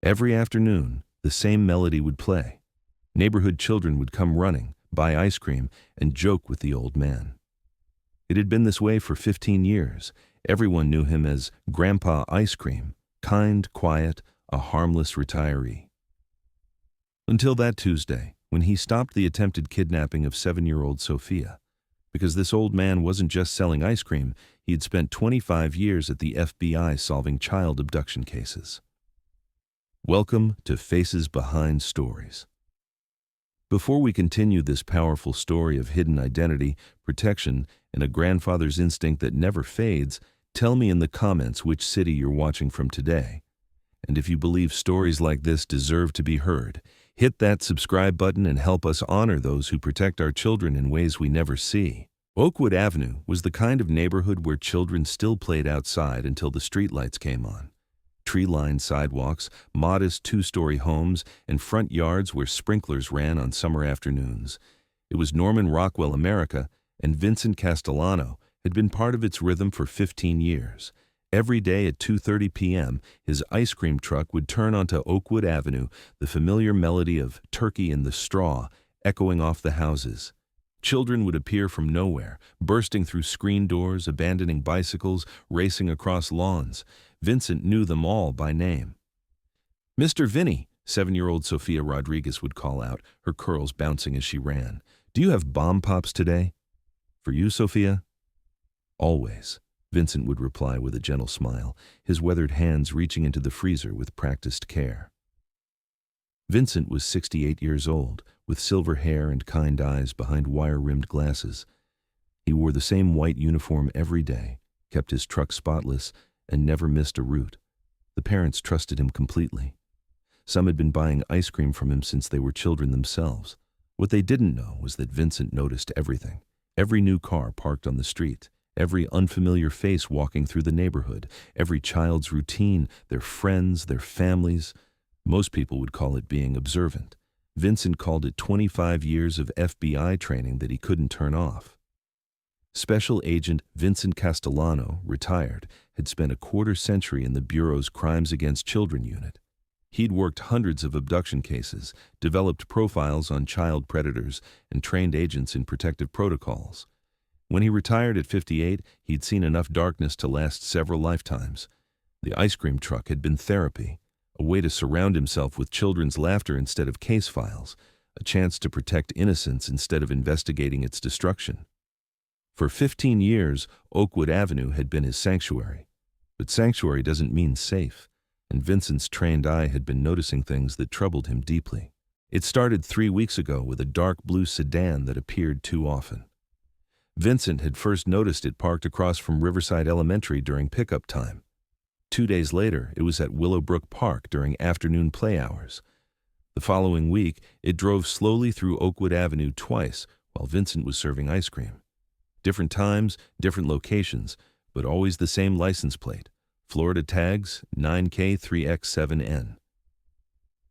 Every afternoon, the same melody would play. Neighborhood children would come running, buy ice cream, and joke with the old man. It had been this way for 15 years. Everyone knew him as Grandpa Ice Cream, kind, quiet, a harmless retiree. Until that Tuesday, when he stopped the attempted kidnapping of 7-year-old Sophia. Because this old man wasn't just selling ice cream, he had spent 25 years at the FBI solving child abduction cases. Welcome to Faces Behind Stories. Before we continue this powerful story of hidden identity, protection, and a grandfather's instinct that never fades, tell me in the comments which city you're watching from today. And if you believe stories like this deserve to be heard, hit that subscribe button and help us honor those who protect our children in ways we never see. Oakwood Avenue was the kind of neighborhood where children still played outside until the streetlights came on. Tree-lined sidewalks, modest 2-story homes, and front yards where sprinklers ran on summer afternoons. It was Norman Rockwell, America, and Vincent Castellano had been part of its rhythm for 15 years. Every day at 2:30 p.m., his ice cream truck would turn onto Oakwood Avenue, the familiar melody of "Turkey in the Straw" echoing off the houses. Children would appear from nowhere, bursting through screen doors, abandoning bicycles, racing across lawns. Vincent knew them all by name. "Mr. Vinny," 7-year-old Sophia Rodriguez would call out, her curls bouncing as she ran. "Do you have bomb pops today?" "For you, Sophia?" "Always," Vincent would reply with a gentle smile, his weathered hands reaching into the freezer with practiced care. Vincent was 68 years old, with silver hair and kind eyes behind wire-rimmed glasses. He wore the same white uniform every day, kept his truck spotless, and never missed a route. The parents trusted him completely. Some had been buying ice cream from him since they were children themselves. What they didn't know was that Vincent noticed everything. Every new car parked on the street, every unfamiliar face walking through the neighborhood, every child's routine, their friends, their families. Most people would call it being observant. Vincent called it 25 years of FBI training that he couldn't turn off. Special Agent Vincent Castellano, retired, had spent a quarter-century in the Bureau's Crimes Against Children unit. He'd worked hundreds of abduction cases, developed profiles on child predators, and trained agents in protective protocols. When he retired at 58, he'd seen enough darkness to last several lifetimes. The ice cream truck had been therapy, a way to surround himself with children's laughter instead of case files, a chance to protect innocence instead of investigating its destruction. For 15 years, Oakwood Avenue had been his sanctuary. But sanctuary doesn't mean safe, and Vincent's trained eye had been noticing things that troubled him deeply. It started 3 weeks ago with a dark blue sedan that appeared too often. Vincent had first noticed it parked across from Riverside Elementary during pickup time. 2 days later, it was at Willowbrook Park during afternoon play hours. The following week, it drove slowly through Oakwood Avenue twice while Vincent was serving ice cream. Different times, different locations, but always the same license plate. Florida tags 9K3X7N.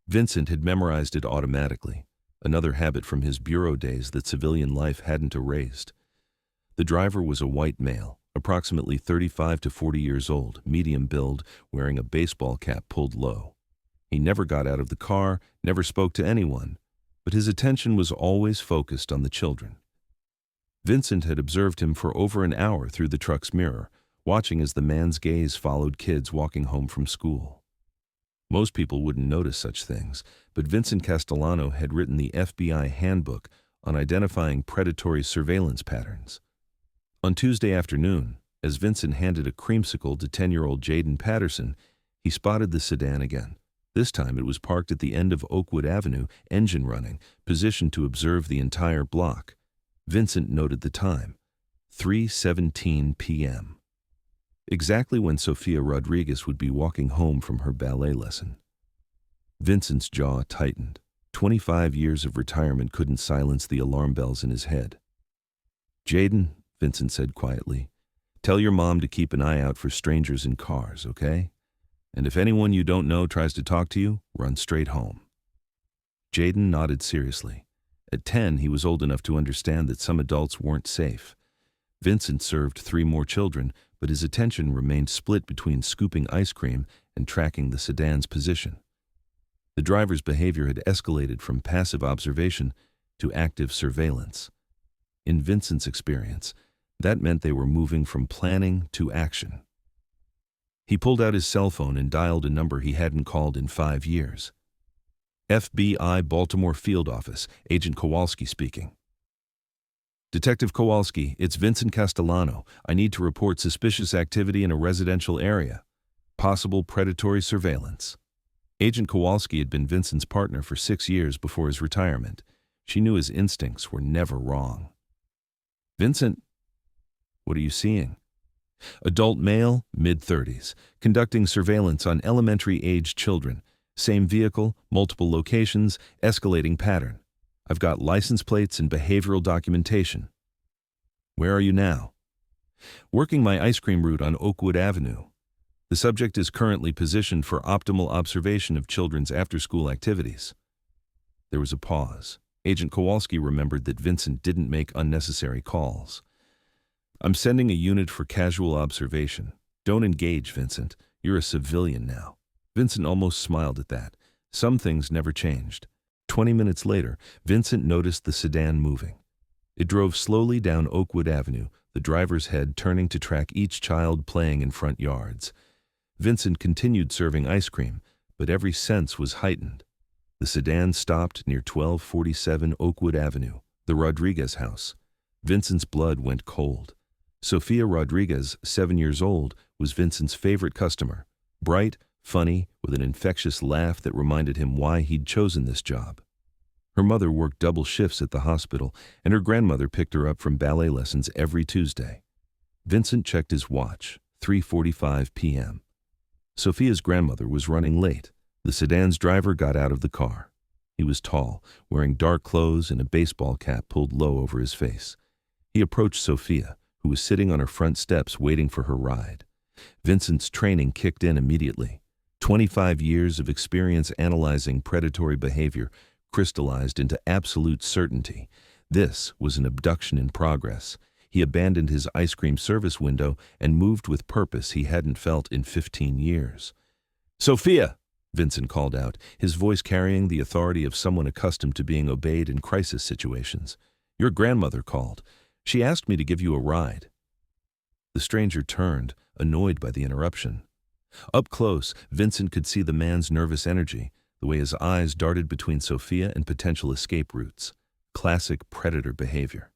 Vincent had memorized it automatically, another habit from his bureau days that civilian life hadn't erased. The driver was a white male, approximately 35 to 40 years old, medium build, wearing a baseball cap pulled low. He never got out of the car, never spoke to anyone, but his attention was always focused on the children. Vincent had observed him for over an hour through the truck's mirror, watching as the man's gaze followed kids walking home from school. Most people wouldn't notice such things, but Vincent Castellano had written the FBI handbook on identifying predatory surveillance patterns. On Tuesday afternoon, as Vincent handed a creamsicle to 10-year-old Jaden Patterson, he spotted the sedan again. This time it was parked at the end of Oakwood Avenue, engine running, positioned to observe the entire block. Vincent noted the time, 3:17 p.m. Exactly when Sophia Rodriguez would be walking home from her ballet lesson. Vincent's jaw tightened. 25 years of retirement couldn't silence the alarm bells in his head. "Jaden," Vincent said quietly, "tell your mom to keep an eye out for strangers in cars, okay? And if anyone you don't know tries to talk to you, run straight home." Jaden nodded seriously. At 10, he was old enough to understand that some adults weren't safe. Vincent served 3 more children, but his attention remained split between scooping ice cream and tracking the sedan's position. The driver's behavior had escalated from passive observation to active surveillance. In Vincent's experience, that meant they were moving from planning to action. He pulled out his cell phone and dialed a number he hadn't called in 5 years. FBI Baltimore Field Office, Agent Kowalski speaking. Detective Kowalski, it's Vincent Castellano. I need to report suspicious activity in a residential area. Possible predatory surveillance. Agent Kowalski had been Vincent's partner for 6 years before his retirement. She knew his instincts were never wrong. Vincent, what are you seeing? Adult male, mid-30s, conducting surveillance on elementary-aged children. Same vehicle, multiple locations, escalating pattern. I've got license plates and behavioral documentation. Where are you now? Working my ice cream route on Oakwood Avenue. The subject is currently positioned for optimal observation of children's after-school activities. There was a pause. Agent Kowalski remembered that Vincent didn't make unnecessary calls. I'm sending a unit for casual observation. Don't engage, Vincent. You're a civilian now. Vincent almost smiled at that. Some things never changed. 20 minutes later, Vincent noticed the sedan moving. It drove slowly down Oakwood Avenue, the driver's head turning to track each child playing in front yards. Vincent continued serving ice cream, but every sense was heightened. The sedan stopped near 1247 Oakwood Avenue, the Rodriguez house. Vincent's blood went cold. Sophia Rodriguez, 7 years old, was Vincent's favorite customer. Bright, funny, with an infectious laugh that reminded him why he'd chosen this job. Her mother worked double shifts at the hospital, and her grandmother picked her up from ballet lessons every Tuesday. Vincent checked his watch, 3:45 p.m. Sophia's grandmother was running late. The sedan's driver got out of the car. He was tall, wearing dark clothes and a baseball cap pulled low over his face. He approached Sophia, who was sitting on her front steps waiting for her ride. Vincent's training kicked in immediately. 25 years of experience analyzing predatory behavior crystallized into absolute certainty. This was an abduction in progress. He abandoned his ice cream service window and moved with purpose he hadn't felt in 15 years. "Sophia!" Vincent called out, his voice carrying the authority of someone accustomed to being obeyed in crisis situations. "Your grandmother called. She asked me to give you a ride." The stranger turned, annoyed by the interruption. Up close, Vincent could see the man's nervous energy, the way his eyes darted between Sophia and potential escape routes. Classic predator behavior.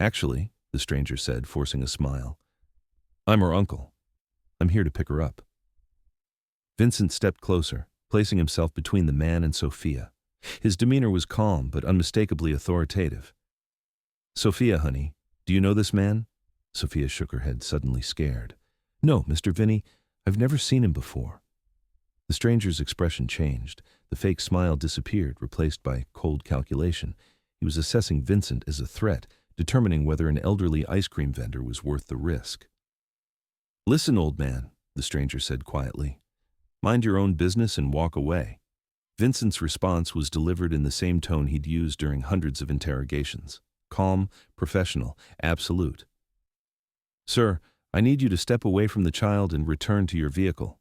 "Actually," the stranger said, forcing a smile, "I'm her uncle. I'm here to pick her up." Vincent stepped closer, placing himself between the man and Sophia. His demeanor was calm but unmistakably authoritative. "Sophia, honey, do you know this man?" Sophia shook her head, suddenly scared. "No, Mr. Vinny, I've never seen him before." The stranger's expression changed. The fake smile disappeared, replaced by cold calculation. He was assessing Vincent as a threat, determining whether an elderly ice cream vendor was worth the risk. "Listen, old man," the stranger said quietly. "Mind your own business and walk away." Vincent's response was delivered in the same tone he'd used during hundreds of interrogations. Calm, professional, absolute. "Sir, I need you to step away from the child and return to your vehicle."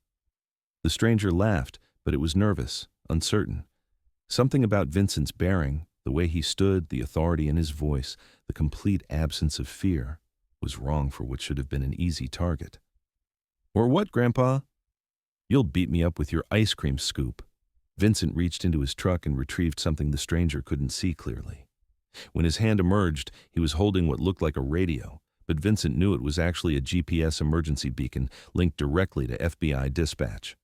The stranger laughed, but it was nervous, uncertain. Something about Vincent's bearing, the way he stood, the authority in his voice, the complete absence of fear, was wrong for what should have been an easy target. "Or what, Grandpa?" "You'll beat me up with your ice cream scoop." Vincent reached into his truck and retrieved something the stranger couldn't see clearly. When his hand emerged, he was holding what looked like a radio, but Vincent knew it was actually a GPS emergency beacon linked directly to FBI dispatch.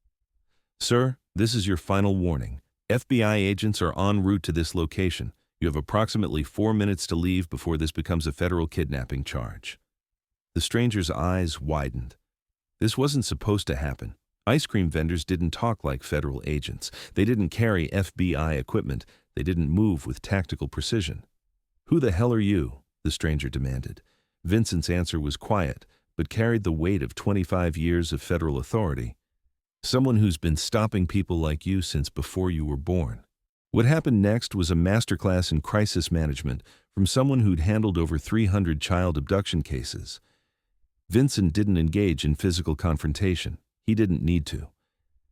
"Sir, this is your final warning. FBI agents are en route to this location. You have approximately 4 minutes to leave before this becomes a federal kidnapping charge." The stranger's eyes widened. This wasn't supposed to happen. Ice cream vendors didn't talk like federal agents. They didn't carry FBI equipment. They didn't move with tactical precision. "Who the hell are you?" the stranger demanded. Vincent's answer was quiet, but carried the weight of 25 years of federal authority. "Someone who's been stopping people like you since before you were born." What happened next was a masterclass in crisis management from someone who'd handled over 300 child abduction cases. Vincent didn't engage in physical confrontation. He didn't need to.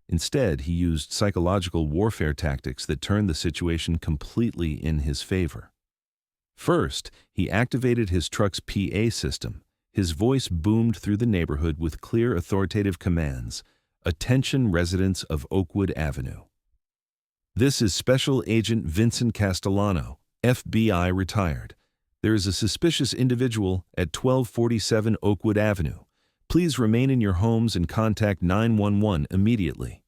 Instead, he used psychological warfare tactics that turned the situation completely in his favor. First, he activated his truck's PA system. His voice boomed through the neighborhood with clear authoritative commands. "Attention residents of Oakwood Avenue. This is Special Agent Vincent Castellano, FBI retired. There is a suspicious individual at 1247 Oakwood Avenue. Please remain in your homes and contact 911 immediately."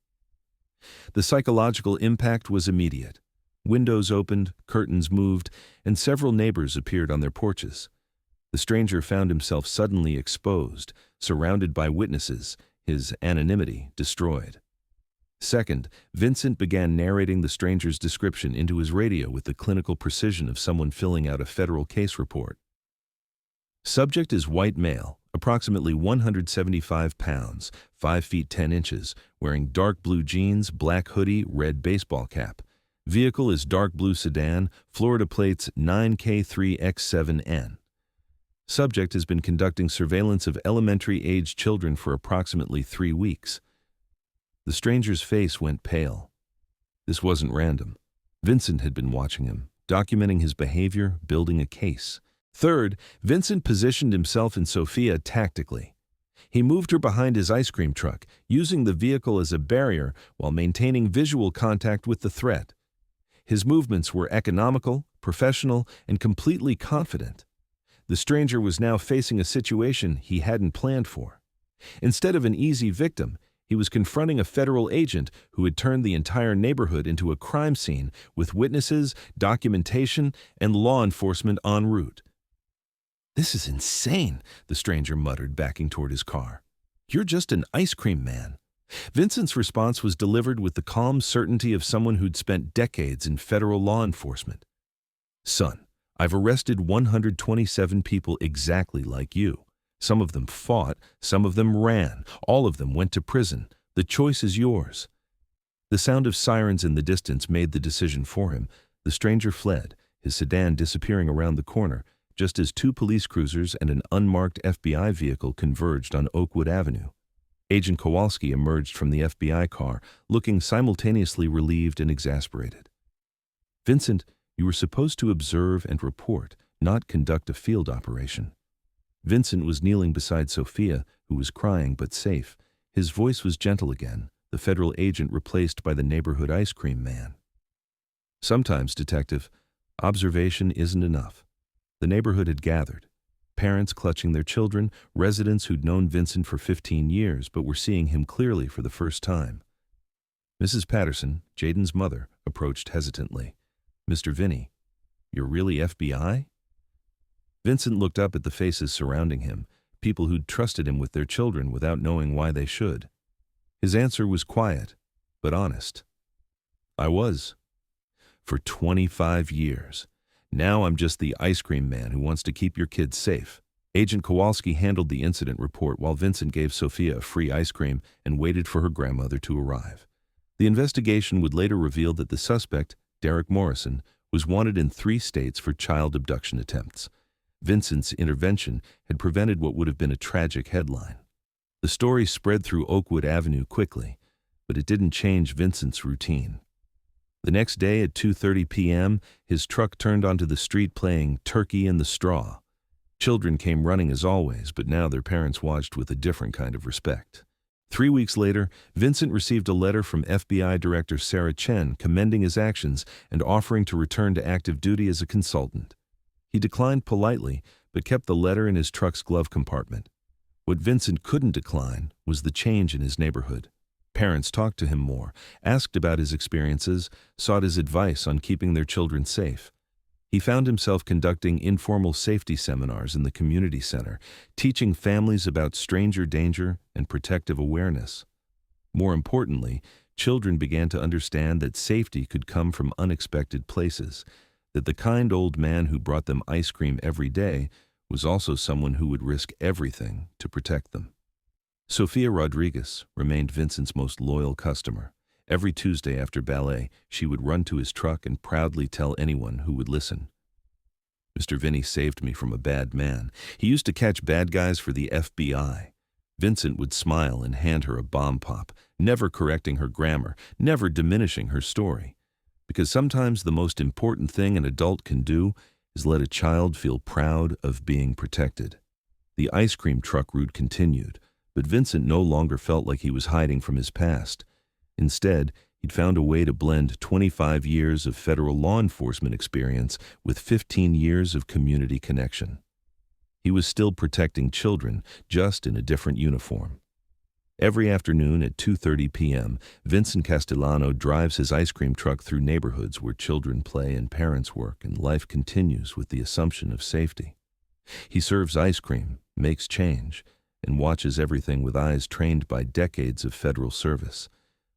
The psychological impact was immediate. Windows opened, curtains moved, and several neighbors appeared on their porches. The stranger found himself suddenly exposed, surrounded by witnesses, his anonymity destroyed. Second, Vincent began narrating the stranger's description into his radio with the clinical precision of someone filling out a federal case report. Subject is white male, approximately 175 pounds, 5 feet 10 inches, wearing dark blue jeans, black hoodie, red baseball cap. Vehicle is dark blue sedan, Florida plates 9K3X7N. Subject has been conducting surveillance of elementary-aged children for approximately 3 weeks. The stranger's face went pale. This wasn't random. Vincent had been watching him, documenting his behavior, building a case. Third, Vincent positioned himself and Sophia tactically. He moved her behind his ice cream truck, using the vehicle as a barrier while maintaining visual contact with the threat. His movements were economical, professional, and completely confident. The stranger was now facing a situation he hadn't planned for. Instead of an easy victim, he was confronting a federal agent who had turned the entire neighborhood into a crime scene with witnesses, documentation, and law enforcement en route. "This is insane," the stranger muttered, backing toward his car. "You're just an ice cream man." Vincent's response was delivered with the calm certainty of someone who'd spent decades in federal law enforcement. "Son, I've arrested 127 people exactly like you. Some of them fought, some of them ran, all of them went to prison. The choice is yours." The sound of sirens in the distance made the decision for him. The stranger fled, his sedan disappearing around the corner, just as 2 police cruisers and an unmarked FBI vehicle converged on Oakwood Avenue. Agent Kowalski emerged from the FBI car, looking simultaneously relieved and exasperated. "Vincent, you were supposed to observe and report, not conduct a field operation." Vincent was kneeling beside Sophia, who was crying but safe. His voice was gentle again, the federal agent replaced by the neighborhood ice cream man. "Sometimes, Detective, observation isn't enough." The neighborhood had gathered. Parents clutching their children, residents who'd known Vincent for 15 years but were seeing him clearly for the first time. Mrs. Patterson, Jaden's mother, approached hesitantly. "Mr. Vinny, you're really FBI?" Vincent looked up at the faces surrounding him, people who'd trusted him with their children without knowing why they should. His answer was quiet, but honest. "I was. For 25 years. Now I'm just the ice cream man who wants to keep your kids safe." Agent Kowalski handled the incident report while Vincent gave Sophia a free ice cream and waited for her grandmother to arrive. The investigation would later reveal that the suspect, Derek Morrison, was wanted in 3 states for child abduction attempts. Vincent's intervention had prevented what would have been a tragic headline. The story spread through Oakwood Avenue quickly, but it didn't change Vincent's routine. The next day at 2:30 p.m., his truck turned onto the street playing Turkey in the Straw. Children came running as always, but now their parents watched with a different kind of respect. 3 weeks later, Vincent received a letter from FBI Director Sarah Chen commending his actions and offering to return to active duty as a consultant. He declined politely, but kept the letter in his truck's glove compartment. What Vincent couldn't decline was the change in his neighborhood. Parents talked to him more, asked about his experiences, sought his advice on keeping their children safe. He found himself conducting informal safety seminars in the community center, teaching families about stranger danger and protective awareness. More importantly, children began to understand that safety could come from unexpected places, that the kind old man who brought them ice cream every day was also someone who would risk everything to protect them. Sophia Rodriguez remained Vincent's most loyal customer. Every Tuesday after ballet, she would run to his truck and proudly tell anyone who would listen. "Mr. Vinny saved me from a bad man. He used to catch bad guys for the FBI. Vincent would smile and hand her a bomb pop, never correcting her grammar, never diminishing her story. Because sometimes the most important thing an adult can do is let a child feel proud of being protected. The ice cream truck route continued, but Vincent no longer felt like he was hiding from his past. Instead, he'd found a way to blend 25 years of federal law enforcement experience with 15 years of community connection. He was still protecting children, just in a different uniform. Every afternoon at 2:30 p.m., Vincent Castellano drives his ice cream truck through neighborhoods where children play and parents work, and life continues with the assumption of safety. He serves ice cream, makes change, and watches everything with eyes trained by decades of federal service.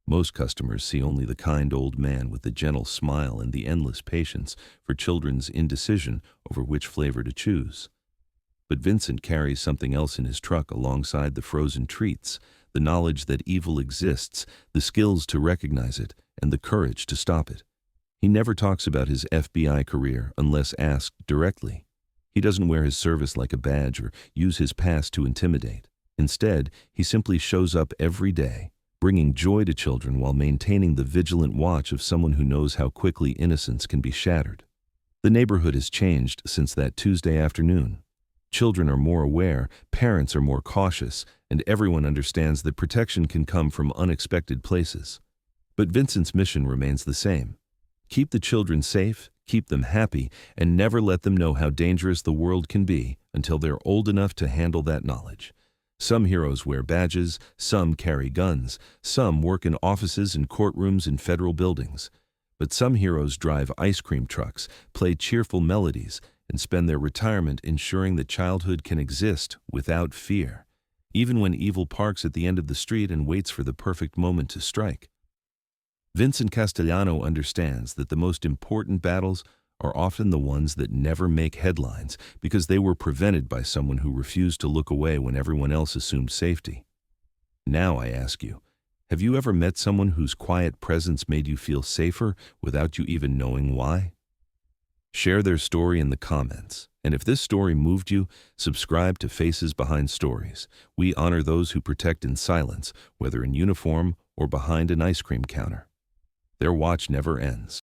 Most customers see only the kind old man with the gentle smile and the endless patience for children's indecision over which flavor to choose. But Vincent carries something else in his truck alongside the frozen treats: the knowledge that evil exists, the skills to recognize it, and the courage to stop it. He never talks about his FBI career unless asked directly. He doesn't wear his service like a badge or use his past to intimidate. Instead, he simply shows up every day, bringing joy to children while maintaining the vigilant watch of someone who knows how quickly innocence can be shattered. The neighborhood has changed since that Tuesday afternoon. Children are more aware, parents are more cautious, and everyone understands that protection can come from unexpected places. But Vincent's mission remains the same: keep the children safe, keep them happy, and never let them know how dangerous the world can be until they're old enough to handle that knowledge. Some heroes wear badges, some carry guns, some work in offices and courtrooms in federal buildings. But some heroes drive ice cream trucks, play cheerful melodies, and spend their retirement ensuring that childhood can exist without fear, even when evil parks at the end of the street and waits for the perfect moment to strike. Vincent Castellano understands that the most important battles are often the ones that never make headlines because they were prevented by someone who refused to look away when everyone else assumed safety. Now I ask you, have you ever met someone whose quiet presence made you feel safer without you even knowing why? Share their story in the comments, and if this story moved you, subscribe to Faces Behind Stories. We honor those who protect in silence, whether in uniform or behind an ice cream counter. Their watch never ends.